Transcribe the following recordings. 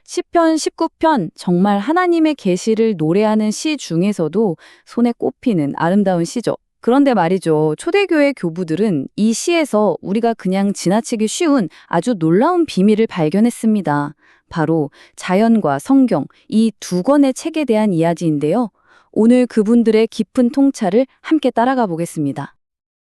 시편 19편 정말 하나님의 계시를 노래하는 시 중에서도 손에 꼽히는 아름다운 시죠. 그런데 말이죠. 초대교회 교부들은 이 시에서 우리가 그냥 지나치기 쉬운 아주 놀라운 비밀을 발견했습니다. 바로 자연과 성경, 이 두 권의 책에 대한 이야기인데요. 오늘 그분들의 깊은 통찰을 함께 따라가 보겠습니다.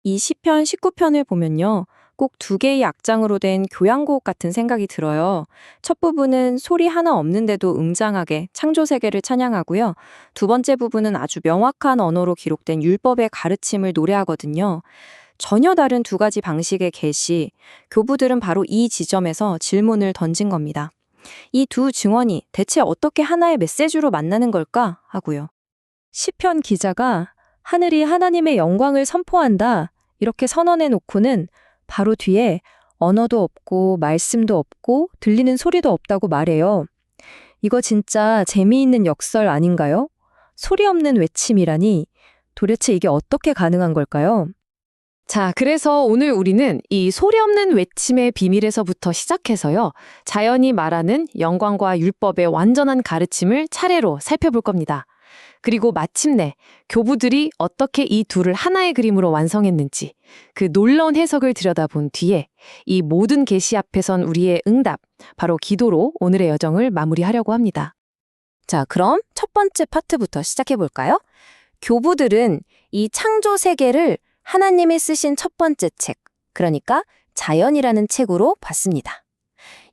이 시편 19편을 보면요. 꼭 두 개의 악장으로 된 교향곡 같은 생각이 들어요. 첫 부분은 소리 하나 없는데도 웅장하게 창조 세계를 찬양하고요. 두 번째 부분은 아주 명확한 언어로 기록된 율법의 가르침을 노래하거든요. 전혀 다른 두 가지 방식의 계시, 교부들은 바로 이 지점에서 질문을 던진 겁니다. 이 두 증언이 대체 어떻게 하나의 메시지로 만나는 걸까 하고요. 시편 기자가 하늘이 하나님의 영광을 선포한다 이렇게 선언해 놓고는 바로 뒤에 언어도 없고 말씀도 없고 들리는 소리도 없다고 말해요. 이거 진짜 재미있는 역설 아닌가요? 소리 없는 외침이라니 도대체 이게 어떻게 가능한 걸까요? 자, 그래서 오늘 우리는 이 소리 없는 외침의 비밀에서부터 시작해서요. 자연이 말하는 영광과 율법의 완전한 가르침을 차례로 살펴볼 겁니다. 그리고 마침내 교부들이 어떻게 이 둘을 하나의 그림으로 완성했는지 그 놀라운 해석을 들여다본 뒤에 이 모든 계시 앞에선 우리의 응답, 바로 기도로 오늘의 여정을 마무리하려고 합니다. 자, 그럼 첫 번째 파트부터 시작해 볼까요? 교부들은 이 창조 세계를 하나님이 쓰신 첫 번째 책, 그러니까 자연이라는 책으로 봤습니다.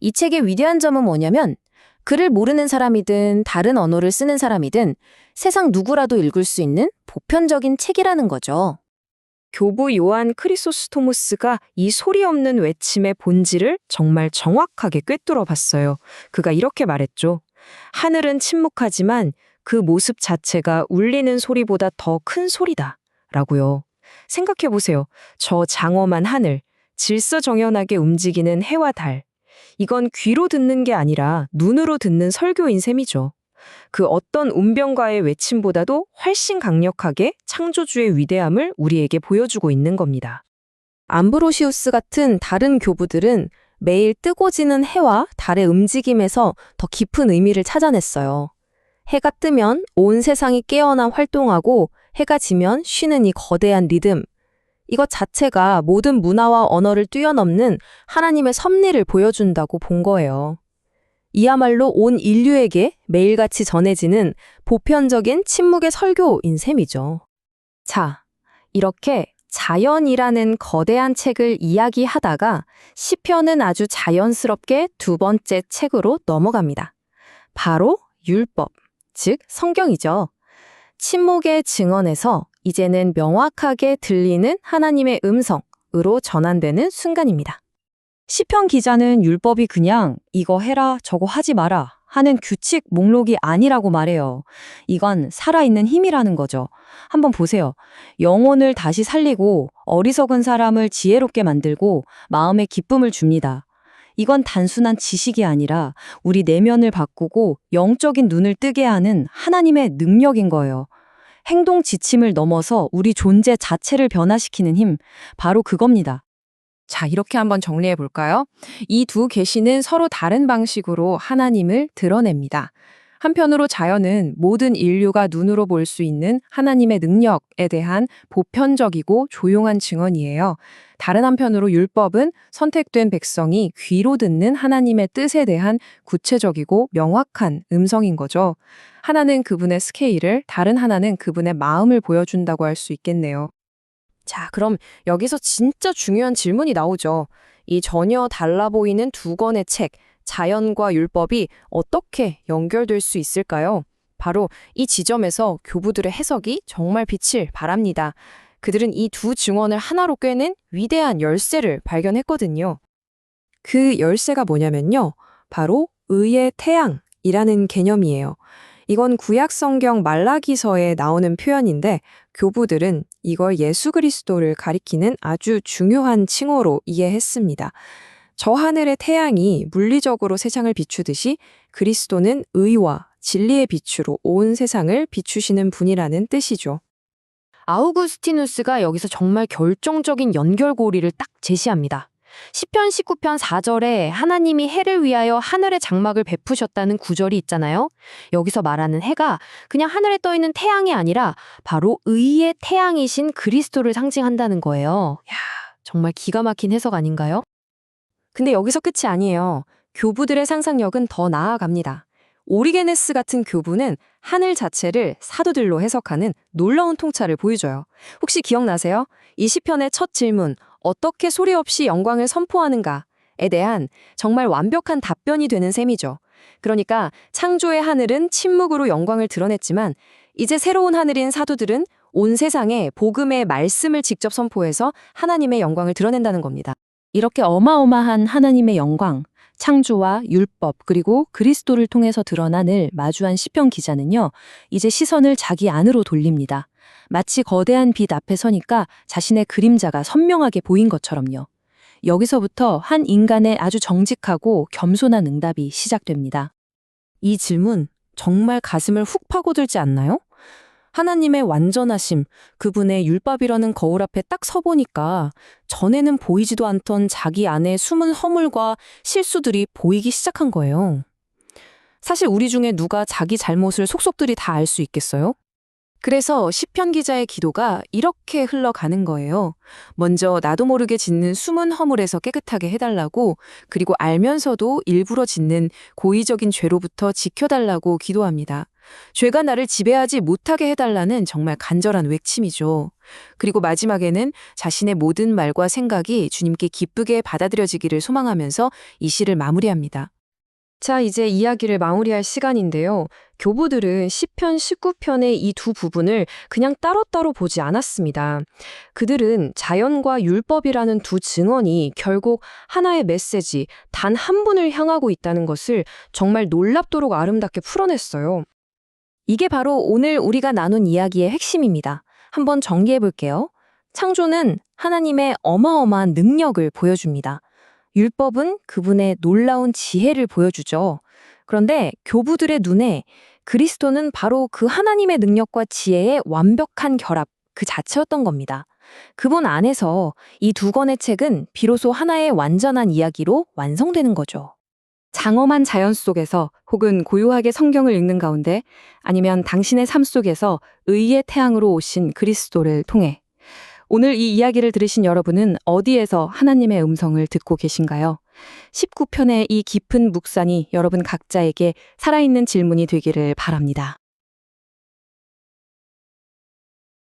이 책의 위대한 점은 뭐냐면 글을 모르는 사람이든 다른 언어를 쓰는 사람이든 세상 누구라도 읽을 수 있는 보편적인 책이라는 거죠. 교부 요한 크리소스토무스가 이 소리 없는 외침의 본질을 정말 정확하게 꿰뚫어 봤어요. 그가 이렇게 말했죠. 하늘은 침묵하지만 그 모습 자체가 울리는 소리보다 더 큰 소리다. 라고요. 생각해 보세요. 저 장엄한 하늘, 질서정연하게 움직이는 해와 달. 이건 귀로 듣는 게 아니라 눈으로 듣는 설교인 셈이죠. 그 어떤 운명과의 외침보다도 훨씬 강력하게 창조주의 위대함을 우리에게 보여주고 있는 겁니다. 암브로시우스 같은 다른 교부들은 매일 뜨고 지는 해와 달의 움직임에서 더 깊은 의미를 찾아냈어요. 해가 뜨면 온 세상이 깨어나 활동하고 해가 지면 쉬는 이 거대한 리듬. 이것 자체가 모든 문화와 언어를 뛰어넘는 하나님의 섭리를 보여준다고 본 거예요. 이야말로 온 인류에게 매일같이 전해지는 보편적인 침묵의 설교인 셈이죠. 자, 이렇게 자연이라는 거대한 책을 이야기하다가 시편은 아주 자연스럽게 두 번째 책으로 넘어갑니다. 바로 율법, 즉 성경이죠. 침묵의 증언에서 이제는 명확하게 들리는 하나님의 음성으로 전환되는 순간입니다. 시편 기자는 율법이 그냥 이거 해라, 저거 하지 마라 하는 규칙 목록이 아니라고 말해요. 이건 살아있는 힘이라는 거죠. 한번 보세요. 영혼을 다시 살리고 어리석은 사람을 지혜롭게 만들고 마음에 기쁨을 줍니다. 이건 단순한 지식이 아니라 우리 내면을 바꾸고 영적인 눈을 뜨게 하는 하나님의 능력인 거예요. 행동 지침을 넘어서 우리 존재 자체를 변화시키는 힘, 바로 그겁니다. 자, 이렇게 한번 정리해 볼까요? 이 두 계시는 서로 다른 방식으로 하나님을 드러냅니다. 한편으로 자연은 모든 인류가 눈으로 볼 수 있는 하나님의 능력에 대한 보편적이고 조용한 증언이에요. 다른 한편으로 율법은 선택된 백성이 귀로 듣는 하나님의 뜻에 대한 구체적이고 명확한 음성인 거죠. 하나는 그분의 스케일을, 다른 하나는 그분의 마음을 보여준다고 할 수 있겠네요. 자, 그럼 여기서 진짜 중요한 질문이 나오죠. 이 전혀 달라 보이는 두 권의 책, 자연과 율법이 어떻게 연결될 수 있을까요? 바로 이 지점에서 교부들의 해석이 정말 빛을 발합니다. 그들은 이 두 증언을 하나로 꿰는 위대한 열쇠를 발견했거든요. 그 열쇠가 뭐냐면요. 바로 의의 태양이라는 개념이에요. 이건 구약 성경 말라기서에 나오는 표현인데 교부들은 이걸 예수 그리스도를 가리키는 아주 중요한 칭호로 이해했습니다. 저 하늘의 태양이 물리적으로 세상을 비추듯이 그리스도는 의와 진리의 빛으로 온 세상을 비추시는 분이라는 뜻이죠. 아우구스티누스가 여기서 정말 결정적인 연결고리를 딱 제시합니다. 시편 19편 4절에 하나님이 해를 위하여 하늘의 장막을 베푸셨다는 구절이 있잖아요. 여기서 말하는 해가 그냥 하늘에 떠 있는 태양이 아니라 바로 의의 태양이신 그리스도를 상징한다는 거예요. 야, 정말 기가 막힌 해석 아닌가요? 근데 여기서 끝이 아니에요. 교부들의 상상력은 더 나아갑니다. 오리게네스 같은 교부는 하늘 자체를 사도들로 해석하는 놀라운 통찰을 보여줘요. 혹시 기억나세요? 이 시편의 첫 질문, 어떻게 소리 없이 영광을 선포하는가에 대한 정말 완벽한 답변이 되는 셈이죠. 그러니까 창조의 하늘은 침묵으로 영광을 드러냈지만 이제 새로운 하늘인 사도들은 온 세상에 복음의 말씀을 직접 선포해서 하나님의 영광을 드러낸다는 겁니다. 이렇게 어마어마한 하나님의 영광, 창조와 율법 그리고 그리스도를 통해서 드러난을 마주한 시편 기자는요, 이제 시선을 자기 안으로 돌립니다. 마치 거대한 빛 앞에 서니까 자신의 그림자가 선명하게 보인 것처럼요. 여기서부터 한 인간의 아주 정직하고 겸손한 응답이 시작됩니다. 이 질문 정말 가슴을 훅 파고들지 않나요? 하나님의 완전하심, 그분의 율법이라는 거울 앞에 딱 서보니까 전에는 보이지도 않던 자기 안에 숨은 허물과 실수들이 보이기 시작한 거예요. 사실 우리 중에 누가 자기 잘못을 속속들이 다 알 수 있겠어요? 그래서 시편 기자의 기도가 이렇게 흘러가는 거예요. 먼저 나도 모르게 짓는 숨은 허물에서 깨끗하게 해달라고, 그리고 알면서도 일부러 짓는 고의적인 죄로부터 지켜달라고 기도합니다. 죄가 나를 지배하지 못하게 해달라는 정말 간절한 외침이죠. 그리고 마지막에는 자신의 모든 말과 생각이 주님께 기쁘게 받아들여지기를 소망하면서 이 시를 마무리합니다. 자, 이제 이야기를 마무리할 시간인데요. 교부들은 시편 19편의 이 두 부분을 그냥 따로따로 보지 않았습니다. 그들은 자연과 율법이라는 두 증언이 결국 하나의 메시지, 단 한 분을 향하고 있다는 것을 정말 놀랍도록 아름답게 풀어냈어요. 이게 바로 오늘 우리가 나눈 이야기의 핵심입니다. 한번 정리해 볼게요. 창조는 하나님의 어마어마한 능력을 보여줍니다. 율법은 그분의 놀라운 지혜를 보여주죠. 그런데 교부들의 눈에 그리스도는 바로 그 하나님의 능력과 지혜의 완벽한 결합 그 자체였던 겁니다. 그분 안에서 이 두 권의 책은 비로소 하나의 완전한 이야기로 완성되는 거죠. 장엄한 자연 속에서 혹은 고요하게 성경을 읽는 가운데 아니면 당신의 삶 속에서 의의 태양으로 오신 그리스도를 통해 오늘 이 이야기를 들으신 여러분은 어디에서 하나님의 음성을 듣고 계신가요? 19편의 이 깊은 묵상이 여러분 각자에게 살아있는 질문이 되기를 바랍니다.